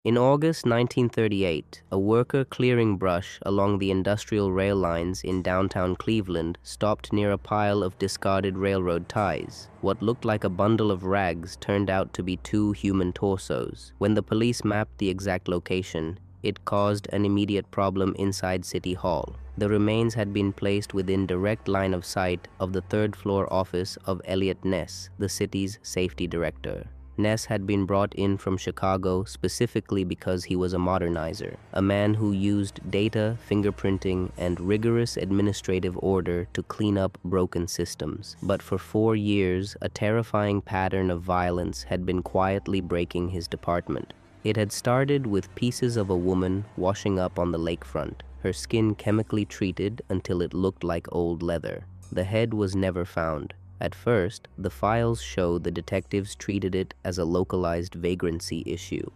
In August 1938, a worker clearing brush along the industrial rail lines in downtown Cleveland stopped near a pile of discarded railroad ties. What looked like a bundle of rags turned out to be two human torsos. When the police mapped the exact location, it caused an immediate problem inside City Hall. The remains had been placed within direct line of sight of the third-floor office of Eliot Ness, the city's safety director. Ness had been brought in from Chicago specifically because he was a modernizer, a man who used data, fingerprinting, and rigorous administrative order to clean up broken systems. But for 4 years, a terrifying pattern of violence had been quietly breaking his department. It had started with pieces of a woman washing up on the lakefront, her skin chemically treated until it looked like old leather. The head was never found. At first, the files show the detectives treated it as a localized vagrancy issue.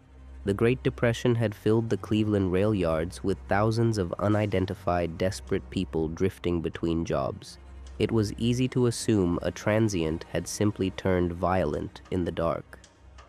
The Great Depression had filled the Cleveland rail yards with thousands of unidentified, desperate people drifting between jobs. It was easy to assume a transient had simply turned violent in the dark.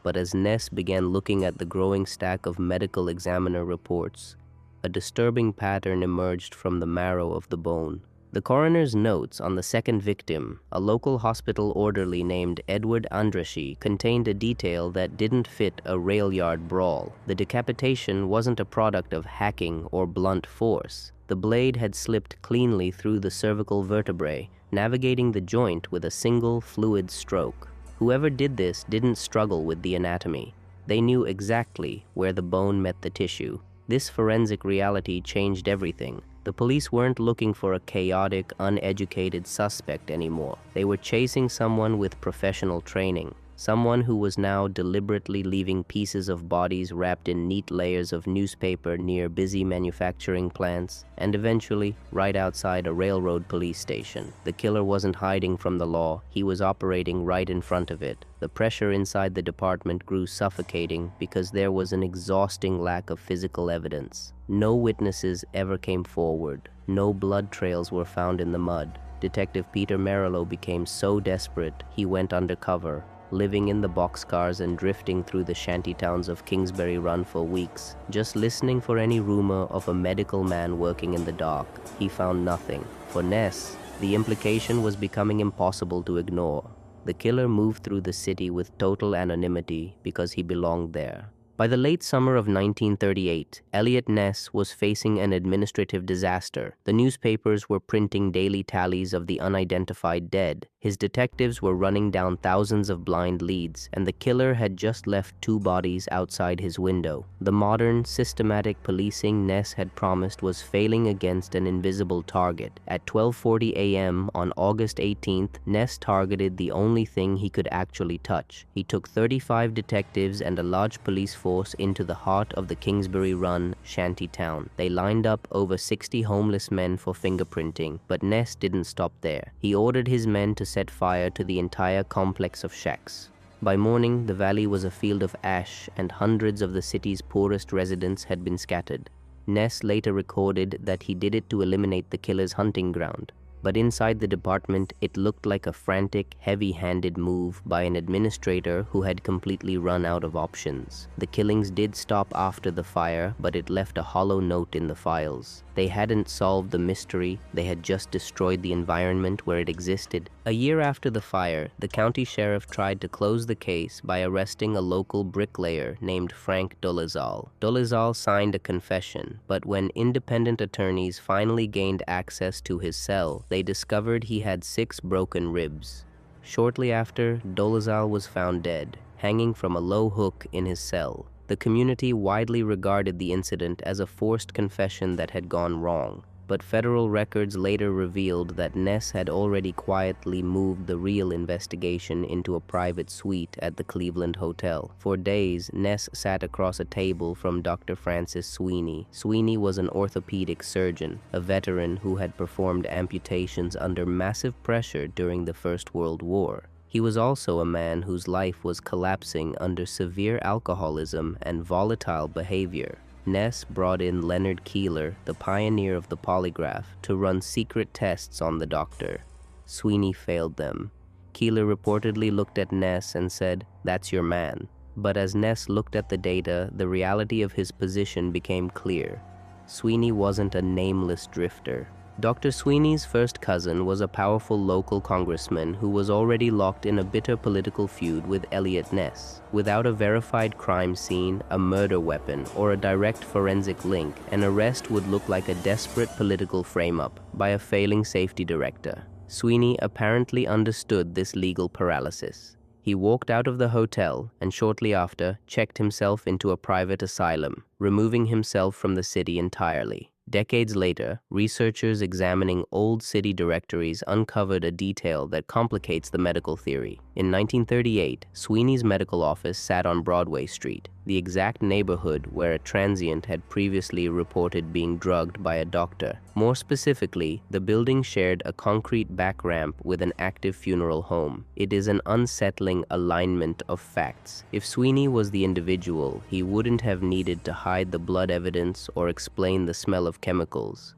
But as Ness began looking at the growing stack of medical examiner reports, a disturbing pattern emerged from the marrow of the bone. The coroner's notes on the second victim, a local hospital orderly named Edward Andraschi, contained a detail that didn't fit a rail yard brawl. The decapitation wasn't a product of hacking or blunt force. The blade had slipped cleanly through the cervical vertebrae, navigating the joint with a single fluid stroke. Whoever did this didn't struggle with the anatomy. They knew exactly where the bone met the tissue. This forensic reality changed everything. The police weren't looking for a chaotic, uneducated suspect anymore. They were chasing someone with professional training, someone who was now deliberately leaving pieces of bodies wrapped in neat layers of newspaper near busy manufacturing plants, and eventually right outside a railroad police station. The killer wasn't hiding from the law, he was operating right in front of it. The pressure inside the department grew suffocating because there was an exhausting lack of physical evidence. No witnesses ever came forward. No blood trails were found in the mud. Detective Peter Merillo became so desperate, he went undercover, living in the boxcars and drifting through the shantytowns of Kingsbury Run for weeks, just listening for any rumor of a medical man working in the dark. He found nothing. For Ness, the implication was becoming impossible to ignore. The killer moved through the city with total anonymity because he belonged there. By the late summer of 1938, Eliot Ness was facing an administrative disaster. The newspapers were printing daily tallies of the unidentified dead. His detectives were running down thousands of blind leads, and the killer had just left 2 bodies outside his window. The modern, systematic policing Ness had promised was failing against an invisible target. At 12:40 a.m. on August 18th, Ness targeted the only thing he could actually touch. He took 35 detectives and a large police force into the heart of the Kingsbury Run shanty town. They lined up over 60 homeless men for fingerprinting, but Ness didn't stop there. He ordered his men to set fire to the entire complex of shacks. By morning, the valley was a field of ash, and hundreds of the city's poorest residents had been scattered. Ness later recorded that he did it to eliminate the killer's hunting ground. But inside the department, it looked like a frantic, heavy-handed move by an administrator who had completely run out of options. The killings did stop after the fire, but it left a hollow note in the files. They hadn't solved the mystery, they had just destroyed the environment where it existed. A year after the fire, the county sheriff tried to close the case by arresting a local bricklayer named Frank Dolezal. Dolezal signed a confession, but when independent attorneys finally gained access to his cell, they discovered he had 6 broken ribs. Shortly after, Dolezal was found dead, hanging from a low hook in his cell. The community widely regarded the incident as a forced confession that had gone wrong, but federal records later revealed that Ness had already quietly moved the real investigation into a private suite at the Cleveland Hotel. For days, Ness sat across a table from Dr. Francis Sweeney. Sweeney was an orthopedic surgeon, a veteran who had performed amputations under massive pressure during the First World War. He was also a man whose life was collapsing under severe alcoholism and volatile behavior. Ness brought in Leonard Keeler, the pioneer of the polygraph, to run secret tests on the doctor. Sweeney failed them. Keeler reportedly looked at Ness and said, "That's your man." But as Ness looked at the data, the reality of his position became clear. Sweeney wasn't a nameless drifter. Dr. Sweeney's first cousin was a powerful local congressman who was already locked in a bitter political feud with Eliot Ness. Without a verified crime scene, a murder weapon, or a direct forensic link, an arrest would look like a desperate political frame-up by a failing safety director. Sweeney apparently understood this legal paralysis. He walked out of the hotel and shortly after checked himself into a private asylum, removing himself from the city entirely. Decades later, researchers examining old city directories uncovered a detail that complicates the medical theory. In 1938, Sweeney's medical office sat on Broadway Street, the exact neighborhood where a transient had previously reported being drugged by a doctor. More specifically, the building shared a concrete back ramp with an active funeral home. It is an unsettling alignment of facts. If Sweeney was the individual, he wouldn't have needed to hide the blood evidence or explain the smell of chemicals.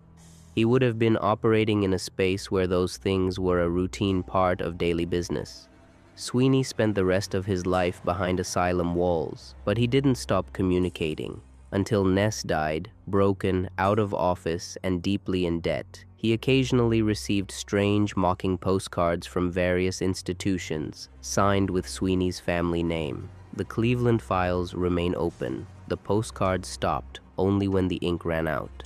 He would have been operating in a space where those things were a routine part of daily business. Sweeney spent the rest of his life behind asylum walls, but he didn't stop communicating. Until Ness died, broken, out of office, and deeply in debt, he occasionally received strange, mocking postcards from various institutions, signed with Sweeney's family name. The Cleveland files remain open. The postcards stopped only when the ink ran out.